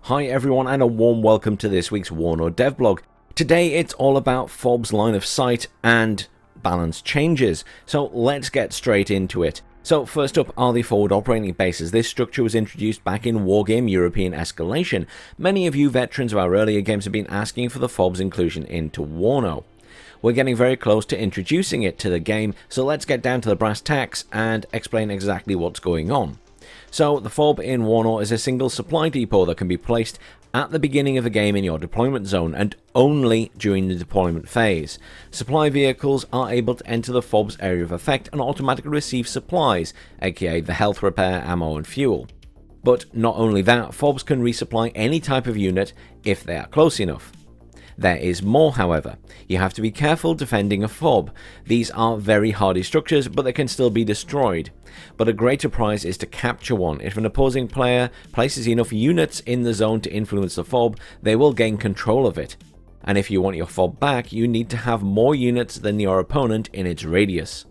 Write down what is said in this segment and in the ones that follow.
Hi everyone and a warm welcome to this week's WARNO Dev blog. Today it's all about FOBS line of sight and balance changes, so let's get straight into it. So first up are the forward operating bases. This structure was introduced back in Wargame European Escalation. Many of you veterans of our earlier games have been asking for the FOBS inclusion into WARNO. We're getting very close to introducing it to the game, so let's get down to the brass tacks and explain exactly what's going on. So the FOB in WARNO is a single supply depot that can be placed at the beginning of the game in your deployment zone and only during the deployment phase. Supply vehicles are able to enter the FOB's area of effect and automatically receive supplies, aka the health repair, ammo and fuel. But not only that, FOBs can resupply any type of unit if they are close enough. There is more, however. You have to be careful defending a FOB. These are very hardy structures, but they can still be destroyed. But a greater prize is to capture one. If an opposing player places enough units in the zone to influence the FOB, they will gain control of it. And if you want your FOB back, you need to have more units than your opponent in its radius.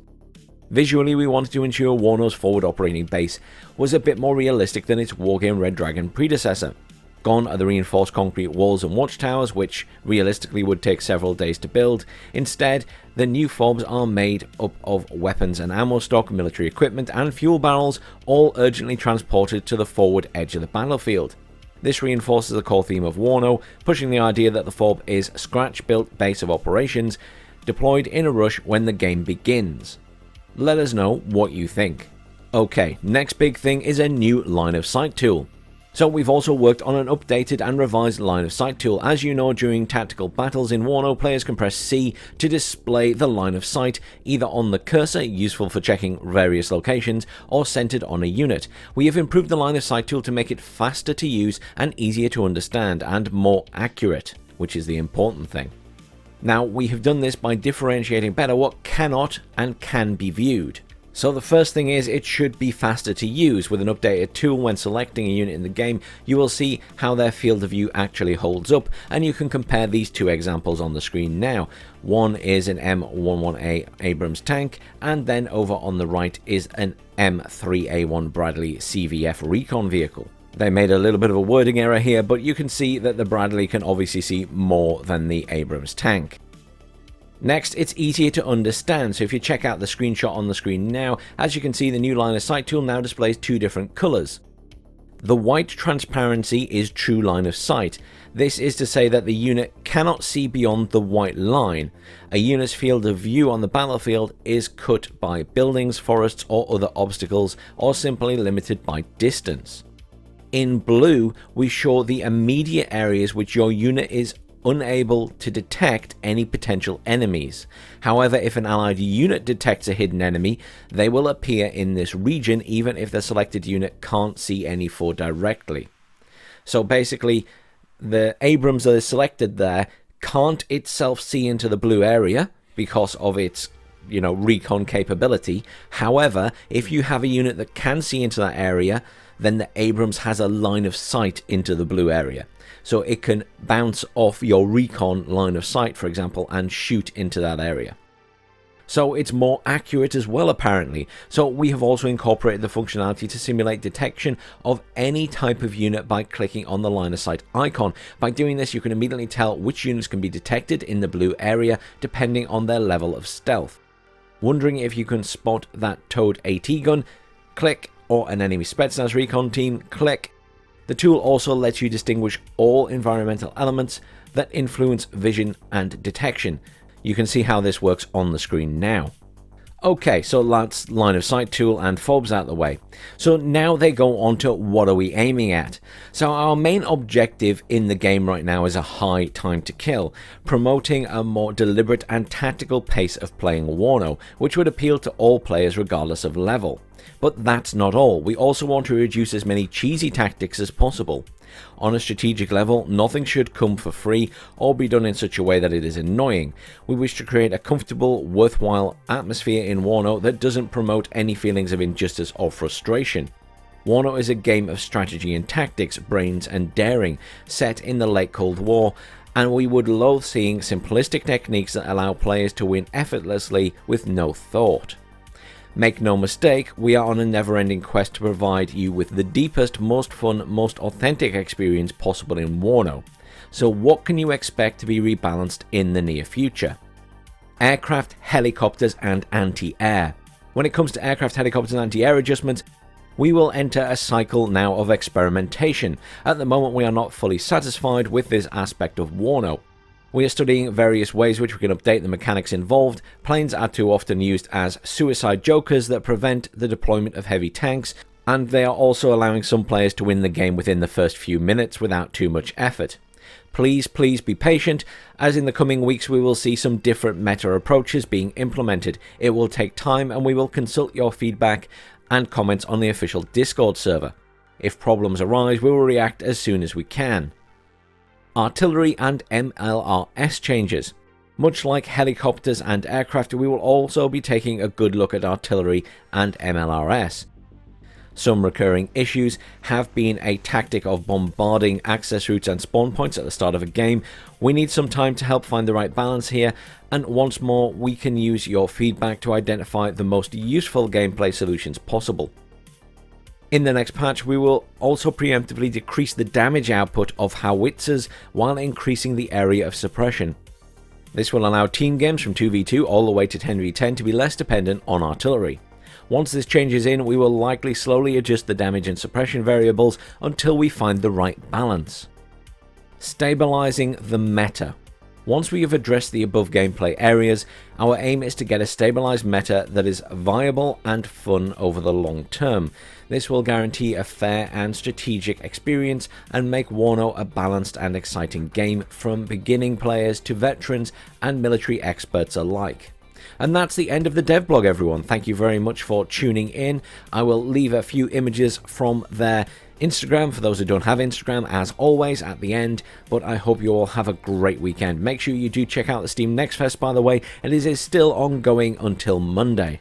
Visually, we wanted to ensure WARNO's forward operating base was a bit more realistic than its Wargame Red Dragon predecessor. Gone are the reinforced concrete walls and watchtowers, which realistically would take several days to build. Instead, the new FOBs are made up of weapons and ammo stock, military equipment and fuel barrels, all urgently transported to the forward edge of the battlefield. This reinforces the core theme of WARNO, pushing the idea that the FOB is a scratch-built base of operations, deployed in a rush when the game begins. Let us know what you think. Okay, next big thing is a new line of sight tool. So we've also worked on an updated and revised line of sight tool. As you know, during tactical battles in WARNO, players can press C to display the line of sight, either on the cursor, useful for checking various locations, or centered on a unit. We have improved the line of sight tool to make it faster to use and easier to understand and more accurate, which is the important thing. Now, we have done this by differentiating better what cannot and can be viewed. So the first thing is it should be faster to use. With an updated tool, when selecting a unit in the game, you will see how their field of view actually holds up, and you can compare these two examples on the screen now. One is an M11A Abrams tank, and then over on the right is an M3A1 Bradley CVF recon vehicle. They made a little bit of a wording error here, but you can see that the Bradley can obviously see more than the Abrams tank. Next, it's easier to understand, so if you check out the screenshot on the screen now, as you can see, the new line of sight tool now displays two different colors. The white transparency is true line of sight. This is to say that the unit cannot see beyond the white line. A unit's field of view on the battlefield is cut by buildings, forests or other obstacles, or simply limited by distance. In blue, we show the immediate areas which your unit is unable to detect any potential enemies. However, if an allied unit detects a hidden enemy, they will appear in this region even if the selected unit can't see any foe directly. So basically, the Abrams that is selected there can't itself see into the blue area because of its recon capability. However, if you have a unit that can see into that area, then the Abrams has a line of sight into the blue area. So it can bounce off your recon line of sight, for example, and shoot into that area. So it's more accurate as well, apparently. So we have also incorporated the functionality to simulate detection of any type of unit by clicking on the line of sight icon. By doing this, you can immediately tell which units can be detected in the blue area depending on their level of stealth. Wondering if you can spot that towed AT gun? Click. Or an enemy Spetsnaz recon team? Click. The tool also lets you distinguish all environmental elements that influence vision and detection. You can see how this works on the screen now. Okay, so that's line of sight tool and FOBs out the way. So now they go on to what are we aiming at. So our main objective in the game right now is a high time to kill, promoting a more deliberate and tactical pace of playing WARNO, which would appeal to all players regardless of level. But that's not all. We also want to reduce as many cheesy tactics as possible. On a strategic level, nothing should come for free or be done in such a way that it is annoying. We wish to create a comfortable, worthwhile atmosphere in WARNO that doesn't promote any feelings of injustice or frustration. WARNO is a game of strategy and tactics, brains and daring, set in the late Cold War, and we would loathe seeing simplistic techniques that allow players to win effortlessly with no thought. Make no mistake, we are on a never-ending quest to provide you with the deepest, most fun, most authentic experience possible in WARNO. So what can you expect to be rebalanced in the near future? Aircraft, helicopters, and anti-air. When it comes to aircraft, helicopters, and anti-air adjustments, we will enter a cycle now of experimentation. At the moment, we are not fully satisfied with this aspect of WARNO. We are studying various ways which we can update the mechanics involved. Planes are too often used as suicide jokers that prevent the deployment of heavy tanks, and they are also allowing some players to win the game within the first few minutes without too much effort. Please be patient, as in the coming weeks we will see some different meta approaches being implemented. It will take time, and we will consult your feedback and comments on the official Discord server. If problems arise, we will react as soon as we can. Artillery and MLRS changes. Much like helicopters and aircraft, we will also be taking a good look at artillery and MLRS. Some recurring issues have been a tactic of bombarding access routes and spawn points at the start of a game. We need some time to help find the right balance here, and once more we can use your feedback to identify the most useful gameplay solutions possible. In the next patch, we will also preemptively decrease the damage output of howitzers while increasing the area of suppression. This will allow team games from 2v2 all the way to 10v10 to be less dependent on artillery. Once this change is in, we will likely slowly adjust the damage and suppression variables until we find the right balance. Stabilizing the meta. Once we have addressed the above gameplay areas, our aim is to get a stabilized meta that is viable and fun over the long term. This will guarantee a fair and strategic experience and make WARNO a balanced and exciting game from beginning players to veterans and military experts alike. And that's the end of the dev blog, everyone. Thank you very much for tuning in. I will leave a few images from their Instagram for those who don't have Instagram, as always, at the end. But I hope you all have a great weekend. Make sure you do check out the Steam Next Fest, by the way. It is still ongoing until Monday.